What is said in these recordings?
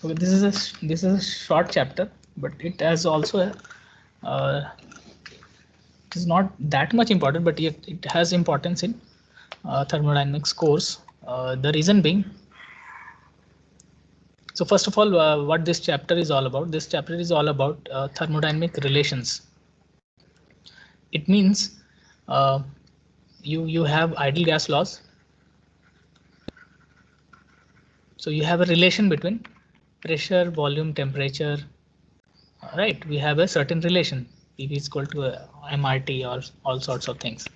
Okay, this is a short chapter, but it has also it is not that much important, but yet it has importance in thermodynamics course. The reason being, so first of all, what this chapter is all about? This chapter is all about thermodynamic relations. It means uh, you have ideal gas laws. So you have a relation between pressure, volume, temperature. Right? We have a certain relation. PV is equal to MRT or all sorts of things.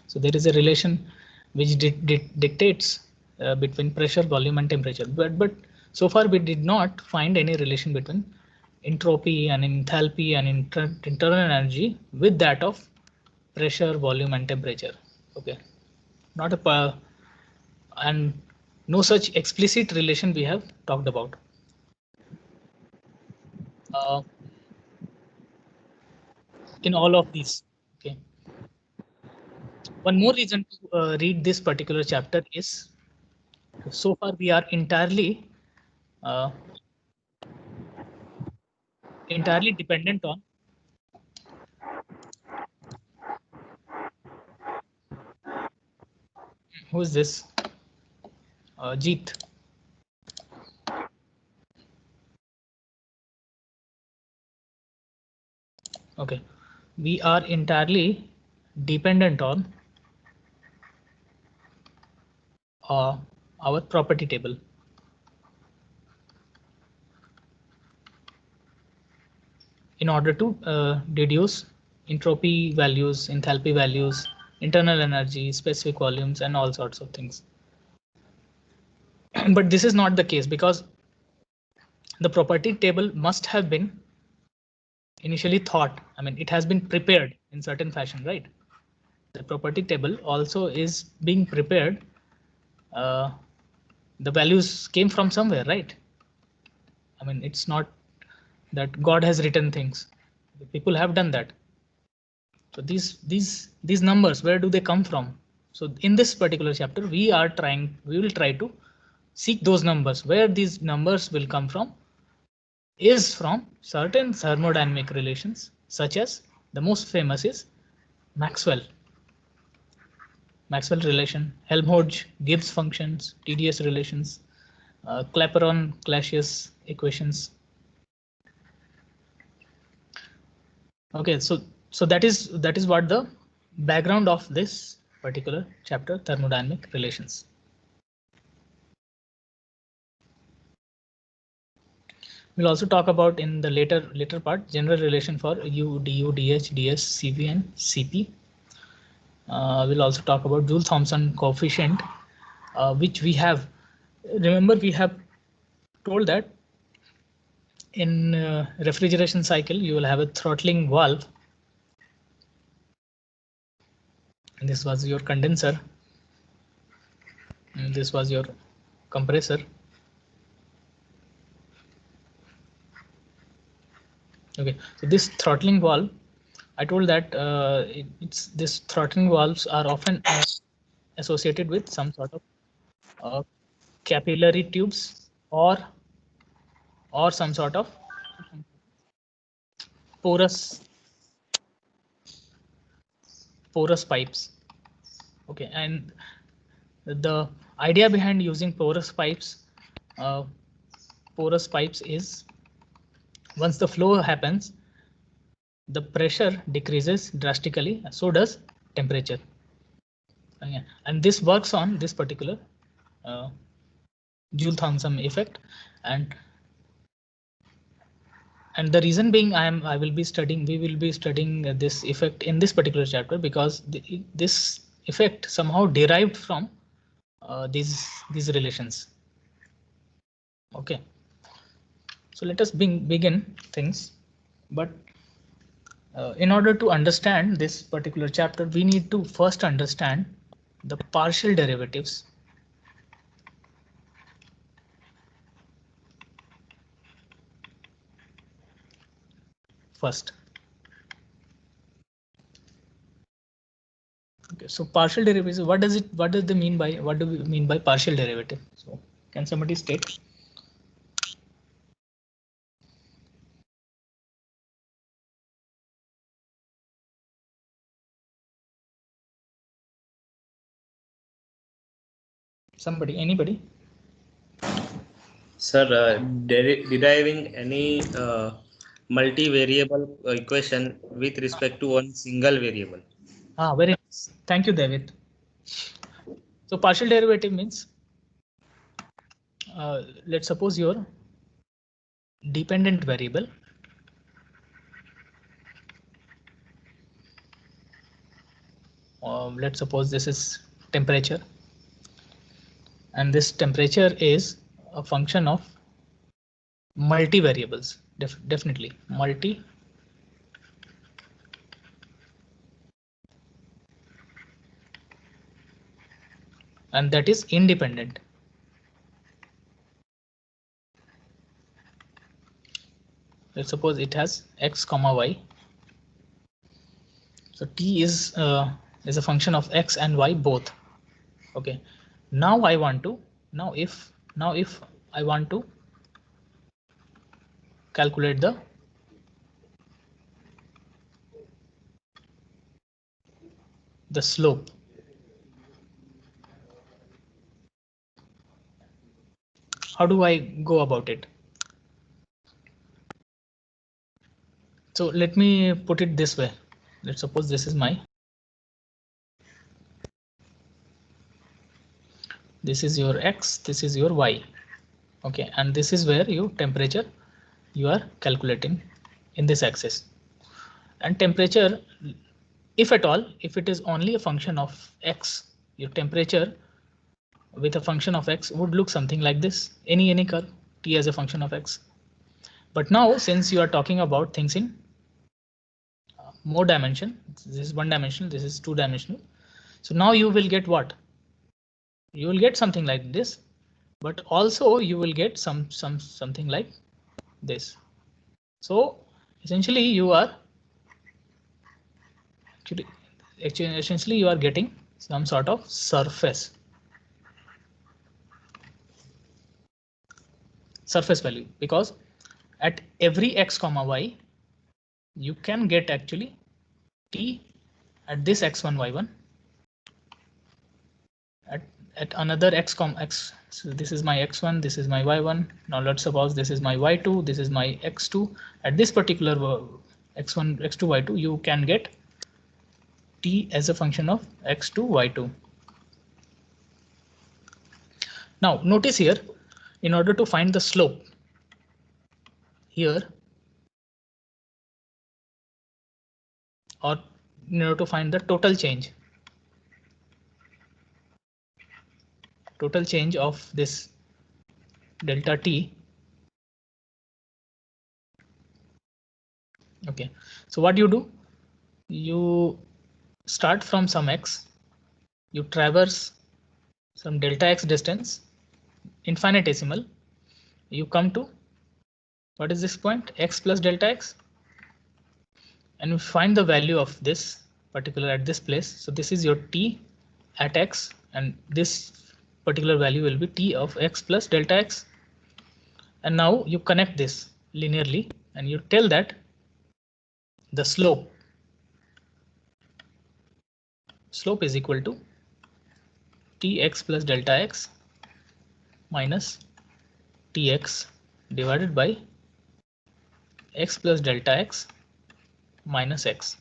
So there is a relation which dictates between pressure, volume, and temperature. But so far we did not find any relation between entropy and enthalpy and internal energy with that of pressure, volume, and temperature. Okay, not a and no such explicit relation we have talked about. Uh, in all of these. Okay. One more reason to read this particular chapter is so far we are uh, entirely dependent on who is this Jeet. Okay, we are entirely dependent on uh, our property table. In order to deduce entropy values, enthalpy values, internal energy, specific volumes, and all sorts of things. But this is not the case because the property table must have been initially thought. I mean, it has been prepared in certain fashion, right? The property table also is being prepared. Uh, the values came from somewhere, right? I mean, it's not that God has written things. People have done that. So these numbers, where do they come from? So in this particular chapter, we will try to seek those numbers. Where these numbers will come from is from certain thermodynamic relations, such as the most famous is Maxwell. Maxwell relation, Helmholtz, Gibbs functions, TdS relations, Clapeyron-Clapeyron equations. Okay, so that is what the background of this particular chapter, thermodynamic relations. We'll also talk about in the later part general relation for U, du, dh, ds, cv, and cp. We'll also talk about Joule-Thomson coefficient, which we have. Remember, we have told that in refrigeration cycle you will have a throttling valve, and this was your condenser, and this was your compressor. Okay, so this throttling valve, I told that it's this throttling valves are often associated with some sort of uh, capillary tubes or some sort of porous pipes. Okay, and the idea behind using uh, porous pipes is once the flow happens, the pressure decreases drastically, so does temperature. Okay. And this works on this particular uh, Joule-Thomson effect, and the reason being we will be studying this effect in this particular chapter because this effect somehow derived from these relations. Okay, so let us begin things, but in order to understand this particular chapter, we need to first understand the partial derivatives. First. Okay, so partial derivatives, what does they mean by, what do we mean by partial derivative? So can somebody state? Somebody, anybody? Sir, deriving any multivariable equation with respect to one single variable. Very nice. Thank you, David. So partial derivative means, let's suppose your dependent variable let's suppose this is temperature, and this temperature is a function of multivariables. Definitely multi and that is independent. Let's suppose it has x comma y. So t is a function of x and y both. Okay. Now I want to if I want to calculate the slope. How do I go about it? So let me put it this way. Let's suppose this is your x, this is your y. Okay, and this is where your temperature you are calculating in this axis. And temperature, if at all, if it is only a function of x, your temperature with a function of x would look something like this. Any curve, t as a function of x. But now, since you are talking about things in more dimension, this is one dimensional, this is two dimensional. So now you will get what? You will get something like this, but also you will get something like this. So essentially you are essentially you are getting some sort of surface value, because at every x comma y you can get actually t at this x1 y1 at another x comma x. So this is my x1, this is my y1. Now let's suppose this is my y2, this is my x2. At this particular x1 x2 y2 you can get t as a function of x2 y2. Now notice here, in order to find the slope here, or in order to find the total change of this delta t. Okay, so what you do, you start from some x, you traverse some delta x distance, infinitesimal, you come to what is this point, x plus delta x, and you find the value of this particular at this place. So this is your t at x, and this particular value will be t of x plus delta x. And now you connect this linearly and you tell that the slope is equal to tx plus delta x minus tx divided by x plus delta x minus x.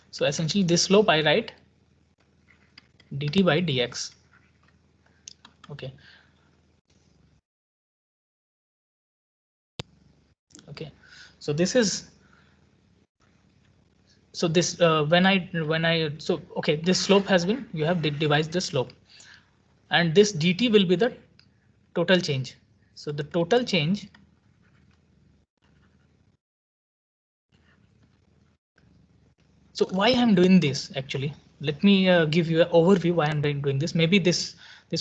So essentially this slope I write dt by dx. Okay. Okay. So this is, so this when I so okay, this slope has been, you have devised the slope, and this dt will be the total change. So the total change so why I'm doing this actually, let me give you an overview why I'm doing this. Maybe this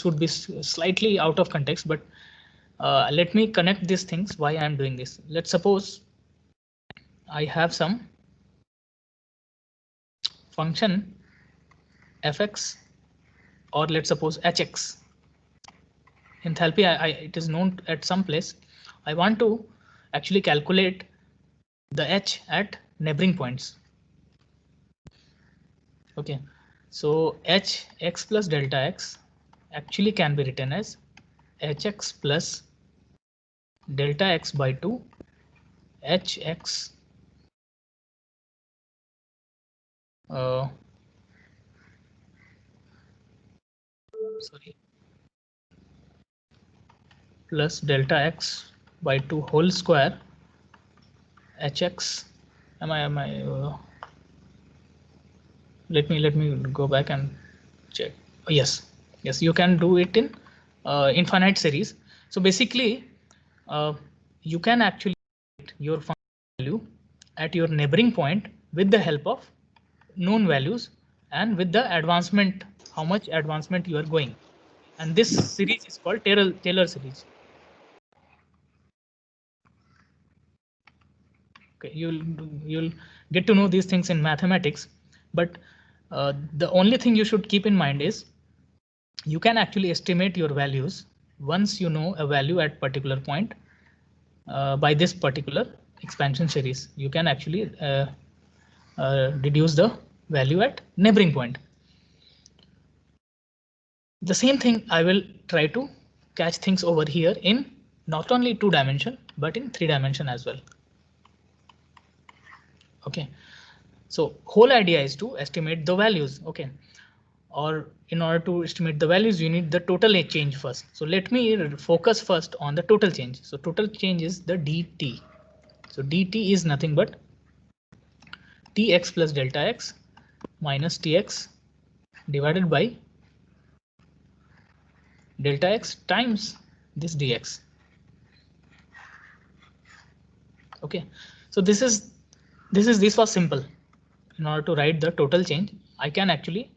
would be slightly out of context, but let me connect these things why I'm doing this. Let's suppose I have some function fx, or let's suppose hx. Enthalpy it is known at some place. I want to actually calculate the h at neighboring points. Okay, so h x plus delta x actually can be written as hx plus delta x by 2 hx sorry, plus delta x by 2 whole square hx. Am I let me go back and check. Oh, yes, you can do it in infinite series. So basically you can actually get your function value at your neighboring point with the help of known values and with the advancement, how much advancement you are going, and this series is called Taylor series. Okay, you'll get to know these things in mathematics, but the only thing you should keep in mind is you can actually estimate your values once you know a value at particular point by this particular expansion series. You can actually deduce the value at neighboring point. The same thing I will try to catch things over here in not only 2 dimension but in 3 dimension as well. Okay, so whole idea is to estimate the values. Okay, or in order to estimate the values you need the total change first. So let me focus first on the total change. So total change is the dt. So dt is nothing but tx plus delta x minus tx divided by delta x times this dx. Okay, so this was simple. In order to write the total change, I can actually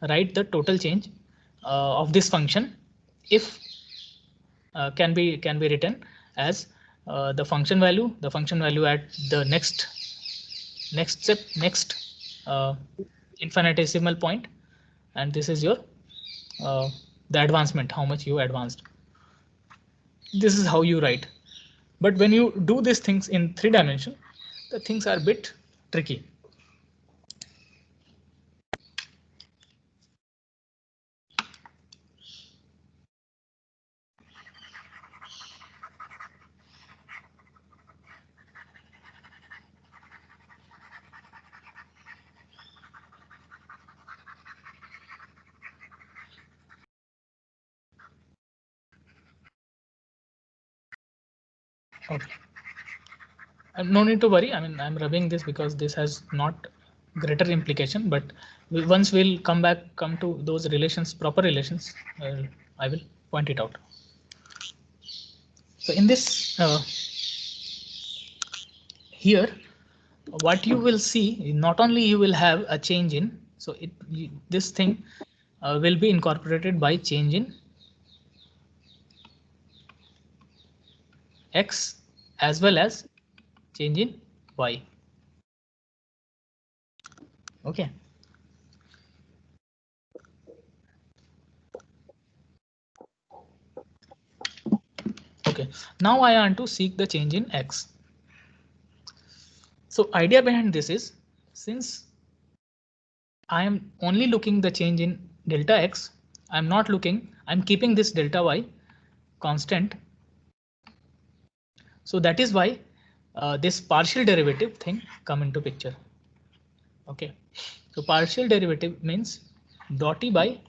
write the total change of this function if can be written as the function value at the next step, next infinitesimal point, and this is your the advancement, how much you advanced. This is how you write. But when you do these things in 3 dimension, the things are a bit tricky. Okay. No need to worry. I mean, I'm rubbing this because this has not greater implication, but once we'll come to those relations, proper relations, I will point it out. So in this here, what you will see, not only you will have a change in, so this thing will be incorporated by change in x as well as change in y. Okay. Okay, now I want to seek the change in x. So idea behind this is, since I am only looking the change in delta x, I'm keeping this delta y constant. So that is why this partial derivative thing come into picture. Okay, so partial derivative means dot e by,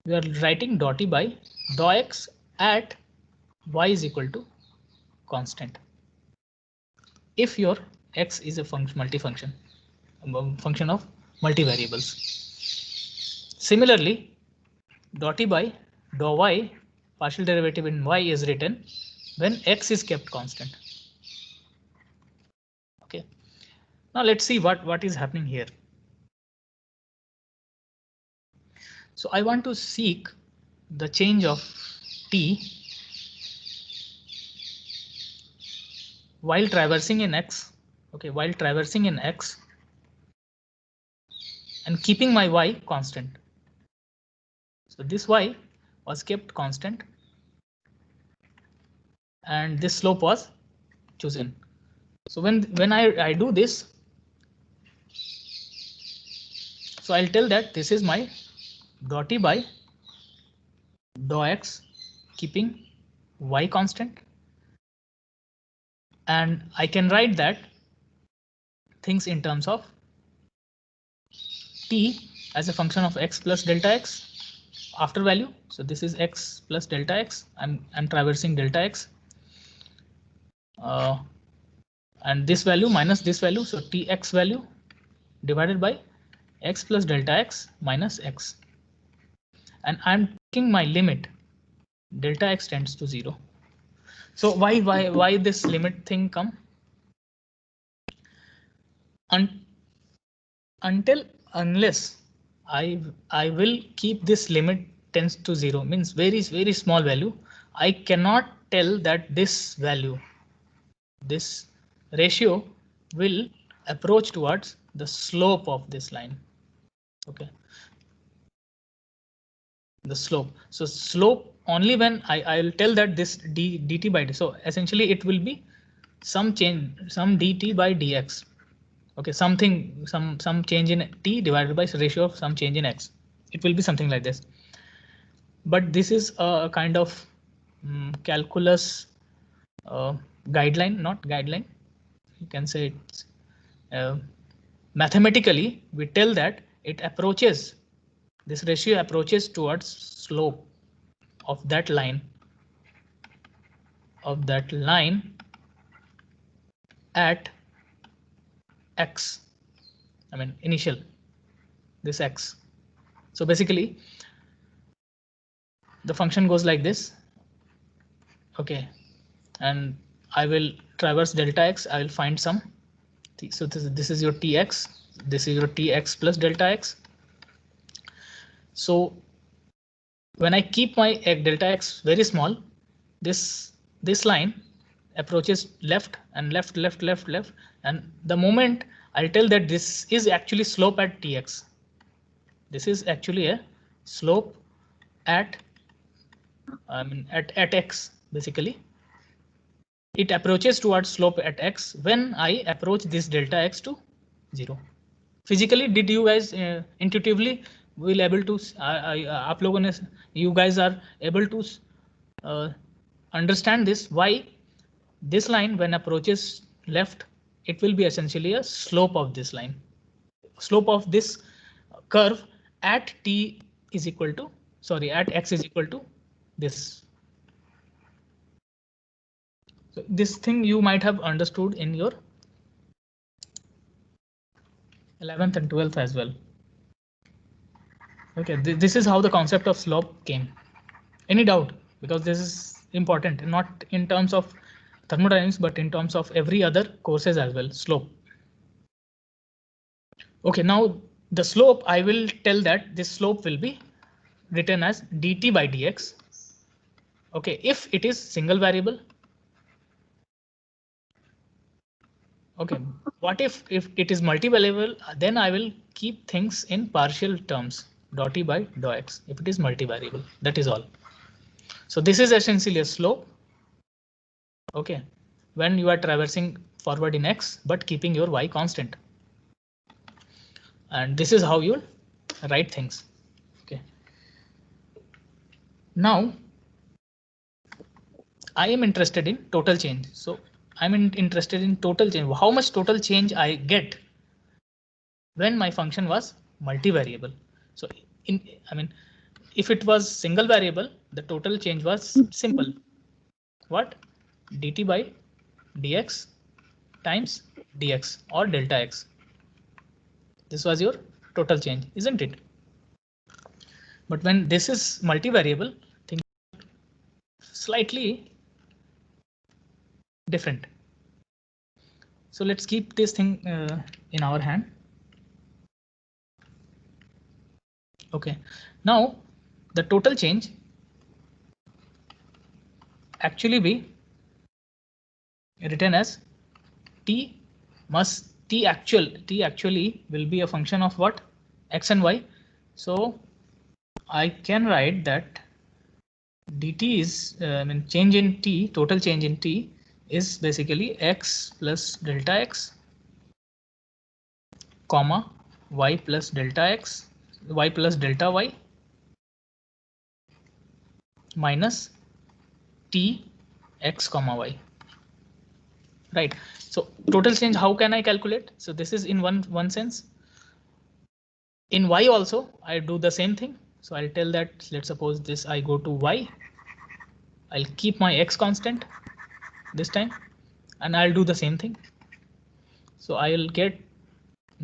we are writing dot e by dou x at y is equal to constant if your x is a multifunction, function of multivariables. Similarly, dot e by dou y, partial derivative in y is written when x is kept constant. Okay, now let's see what is happening here. So I want to seek the change of t while traversing in x. Okay, while traversing in x and keeping my y constant. So this y was kept constant and this slope was chosen. So when I do this, so I'll tell that this is my dot e by dou x, keeping y constant. And I can write that things in terms of t as a function of x plus delta x after value. So this is x plus delta x. I'm traversing delta x. And this value minus this value. So tx value divided by x plus delta x minus x. And I'm taking my limit delta x tends to 0. So why this limit thing come? Unless I will keep this limit tends to 0 means very small value, I cannot tell that this value, this ratio will approach towards the slope of this line. Okay, the slope. So slope only when I will tell that this dt by d. So essentially it will be some change, some dt by dx. Okay, something, some change in t divided by ratio of some change in x. It will be something like this. But this is a kind of calculus guideline, not guideline. You can say it's mathematically we tell that it approaches, this ratio approaches towards slope of that line, at x. I mean initial, this x. So basically the function goes like this. Okay, and I will traverse delta x. I will find some. So this is your tx. This is your tx plus delta x. So when I keep my delta x very small, this line approaches left and left, and the moment I'll tell that this is actually slope at tx. This is actually a slope at at x. Basically, it approaches towards slope at x when I approach this delta x to 0. Physically, did you guys intuitively will able to आप लोगों ने, you guys are able to understand this, why this line when approaches left, it will be essentially a slope of this line, slope of this curve at t is equal to, sorry, at x is equal to this. So this thing you might have understood in your 11th and 12th as well. Okay, this is how the concept of slope came. Any doubt? Because this is important, not in terms of thermodynamics, but in terms of every other courses as well. Slope. Okay, now the slope, I will tell that this slope will be written as dt by dx. Okay, if it is single variable. Okay, what if it is multivariable? Then I will keep things in partial terms, dot t by dot x. If it is multivariable, that is all. So this is essentially a slope. Okay, when you are traversing forward in x but keeping your y constant. And this is how you write things. Okay. Now I am interested in total change. So I'm interested in total change. How much total change I get when my function was multivariable. So if it was single variable, the total change was simple. What? dt by dx times dx or delta x. This was your total change, isn't it? But when this is multivariable, things slightly different. So let's keep this thing in our hand. Okay, now the total change actually be written as t actually will be a function of what? X and y. So I can write that dt is change in t, total change in t is basically x plus delta x, comma y plus delta x, y plus delta y, minus t x comma y. Right. So total change, how can I calculate? So this is in one sense. In y also, I do the same thing. So I'll tell that, let's suppose this, I go to y. I'll keep my x constant this time, and I'll do the same thing. So I'll get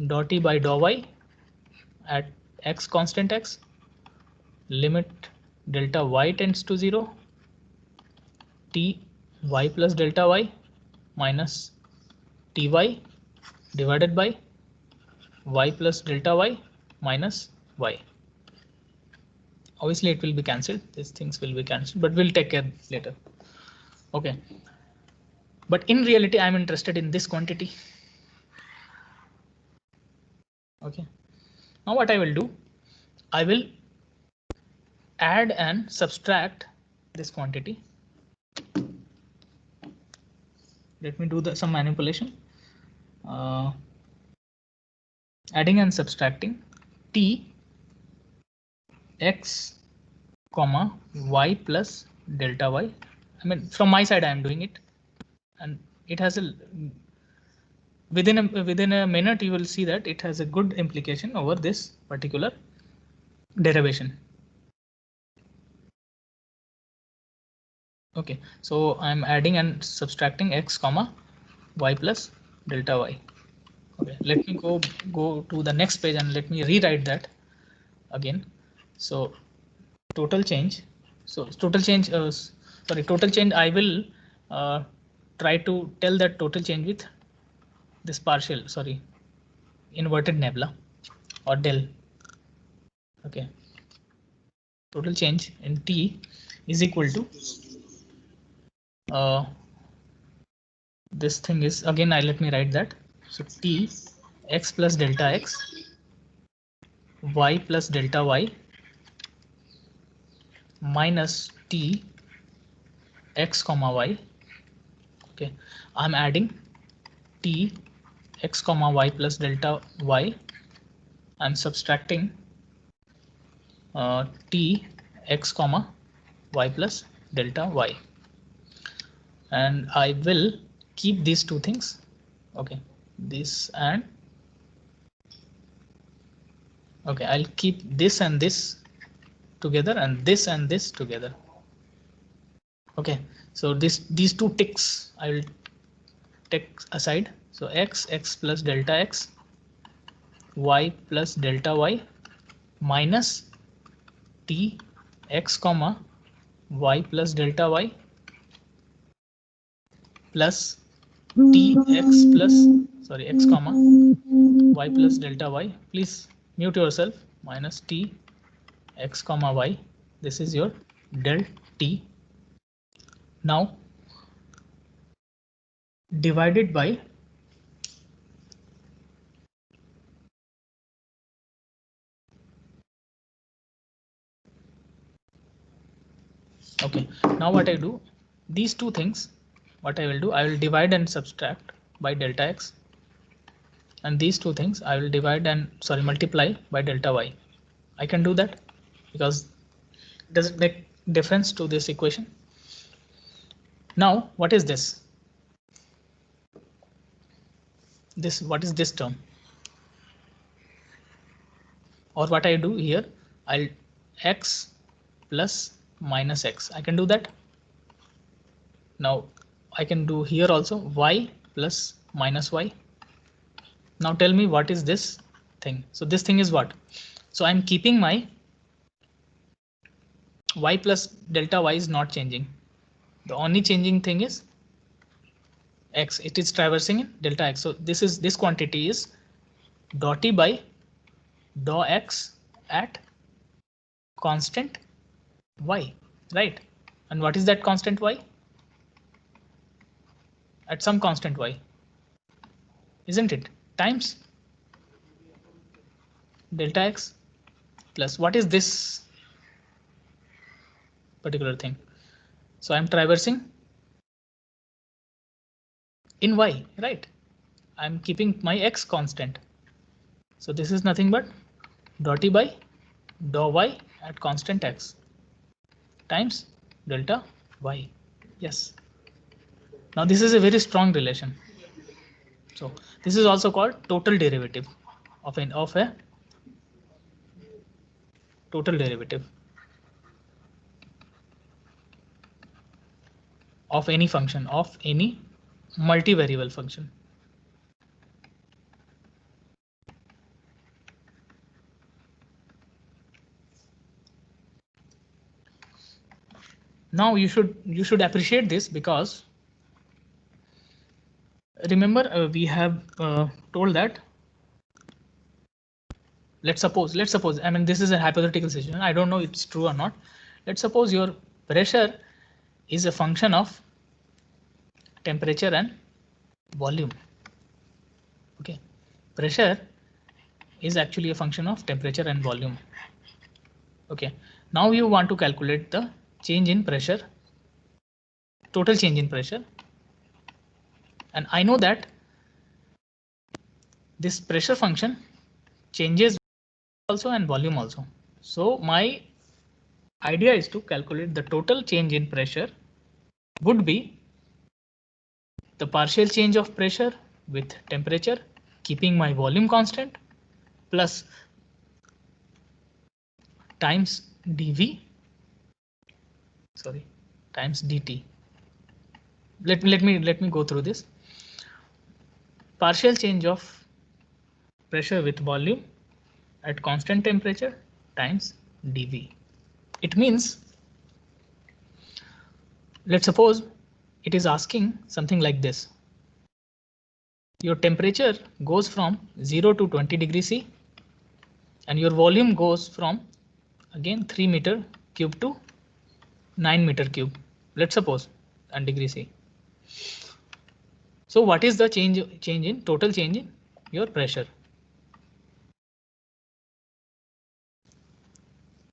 dou t by dou y at x constant x, limit delta y tends to 0, t y plus delta y minus ty divided by y plus delta y minus y. Obviously it will be cancelled, these things will be cancelled, but we'll take care later. Okay, but in reality I'm interested in this quantity. Okay, now what I will do, I will add and subtract this quantity. Let me do some manipulation. Adding and subtracting t x comma y plus delta y. I mean, from my side I am doing it, and it has a within a minute you will see that it has a good implication over this particular derivation. Okay, so I'm adding and subtracting x comma y plus delta y. Okay, let me go to the next page and let me rewrite that again. So total change. So total change. Sorry, total change. I will try to tell that total change with this partial. Sorry, inverted nebula or del. Okay. Total change in t is equal to this thing is again. Let me write that. So t x plus delta x, y plus delta y minus t x comma y. Okay, I'm adding t x comma y plus delta y. I'm subtracting t x comma y plus delta y, and I will keep these two things. Okay, this and okay, I'll keep this and this together and this together. Okay, so these two ticks I will take aside. So x plus delta x, y plus delta y minus t x comma y plus delta y plus t x plus x comma y plus delta y. Please mute yourself. Minus t x comma y. This is your del t. Now divided by okay. Now what I do, these two things, what I will do, I will divide and subtract by delta x, and these two things I will divide and multiply by delta y. I can do that because it doesn't make difference to this equation. Now what is this? What is this term? Or what I do here, I'll x plus minus x. I can do that. Now I can do here also y plus minus y. Now tell me what is this thing? So this thing is what? So I'm keeping my y plus delta y is not changing. The only changing thing is x. It is traversing in delta x. So this quantity is dou t by dou x at constant y, right? And what is that constant y? At some constant y, isn't it? Times delta x plus what is this particular thing? So I'm traversing in y, right? I'm keeping my x constant. So this is nothing but dou t by dou y at constant x times delta y. Yes. Now this is a very strong relation. So this is also called total derivative of a total derivative of any function, of any multivariable function. Now you should appreciate this, because remember we have told that, let's suppose, I mean, this is a hypothetical situation, I don't know if it's true or not. Let's suppose your pressure is a function of temperature and volume. Okay, pressure is actually a function of temperature and volume. Okay, now you want to calculate the change in pressure, total change in pressure, and I know that this pressure function changes also and volume also. So my idea is to calculate the total change in pressure would be the partial change of pressure with temperature, keeping my volume constant, plus times dV, sorry, times dt. Let me go through this. Partial change of pressure with volume at constant temperature times dV. It means, let's suppose it is asking something like this. Your temperature goes from 0 to 20 degrees C, and your volume goes from, again, 3 meter cube to 9 meter cube, let's suppose, and degree C. So what is the total change in your pressure?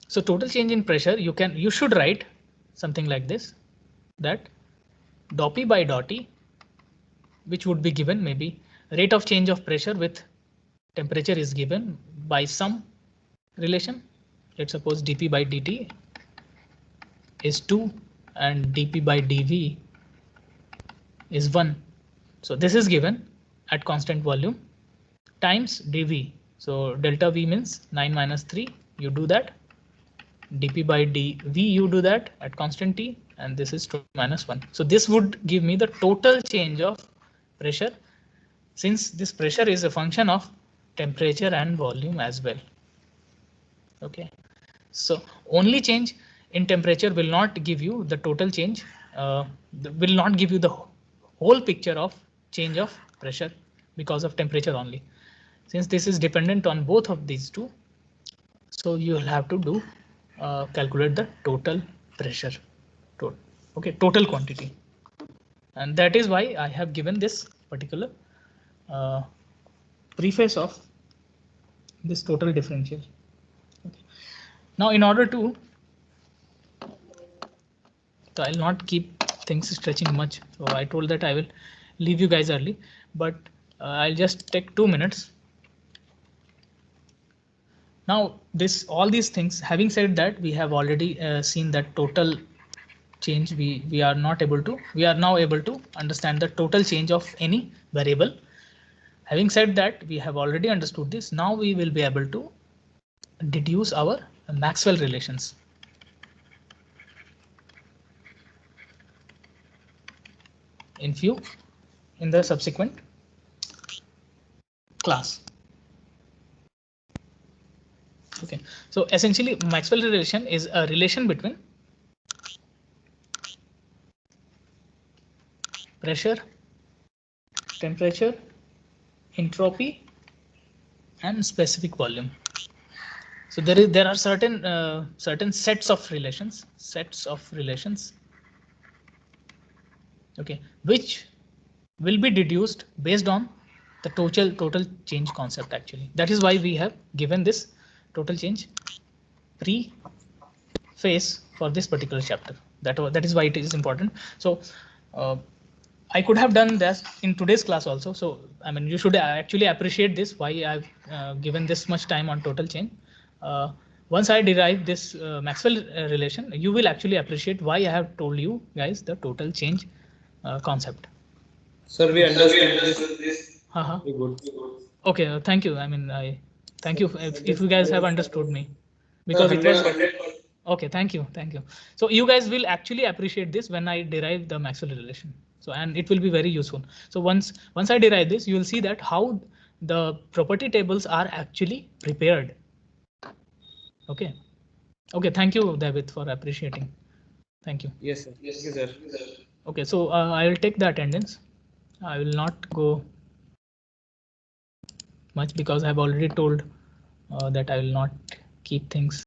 So total change in pressure, you should write something like this, that dou P by dou T, which would be given, maybe rate of change of pressure with temperature is given by some relation. Let's suppose dP by dt is 2 and dP by dV is 1. So this is given at constant volume times dV. So delta V means 9 minus 3. You do that. dP by dV, you do that at constant T, and this is 2 minus 1. So this would give me the total change of pressure, since this pressure is a function of temperature and volume as well. Okay, so only change in temperature will not give you the total change, will not give you the whole picture of change of pressure because of temperature only. Since this is dependent on both of these two, so you will have to do calculate the total pressure, total quantity, and that is why I have given this particular preface of this total differential. Okay. Now, in order to, so I'll not keep things stretching much. So I told that I will leave you guys early, but I'll just take 2 minutes. Now, all these things, having said that, we have already seen that total change we are not able to, we are now able to understand the total change of any variable. Having said that, we have already understood this. Now we will be able to deduce our Maxwell relations. In the subsequent class. Okay, so essentially Maxwell relation is a relation between pressure, temperature, entropy, and specific volume. So there are certain sets of relations, okay, which will be deduced based on the total change concept. Actually, that is why we have given this total change preface for this particular chapter. That is why it is important. So I could have done that in today's class also. So I mean, you should actually appreciate this, why I've given this much time on total change. once I derive this Maxwell relation, you will actually appreciate why I have told you guys the total change concept. Sir, we understood this. Haha. Very good. Okay, thank you. I mean, I thank you if you guys have understood me, because it was 100%. okay. Thank you, thank you. So you guys will actually appreciate this when I derive the Maxwell relation. So and it will be very useful. So once I derive this, you will see that how the property tables are actually prepared. Okay. Okay. Thank you, David, for appreciating. Thank you. Yes, sir. Thank you, sir. Okay, so I will take the attendance. I will not go much because I have already told that I will not keep things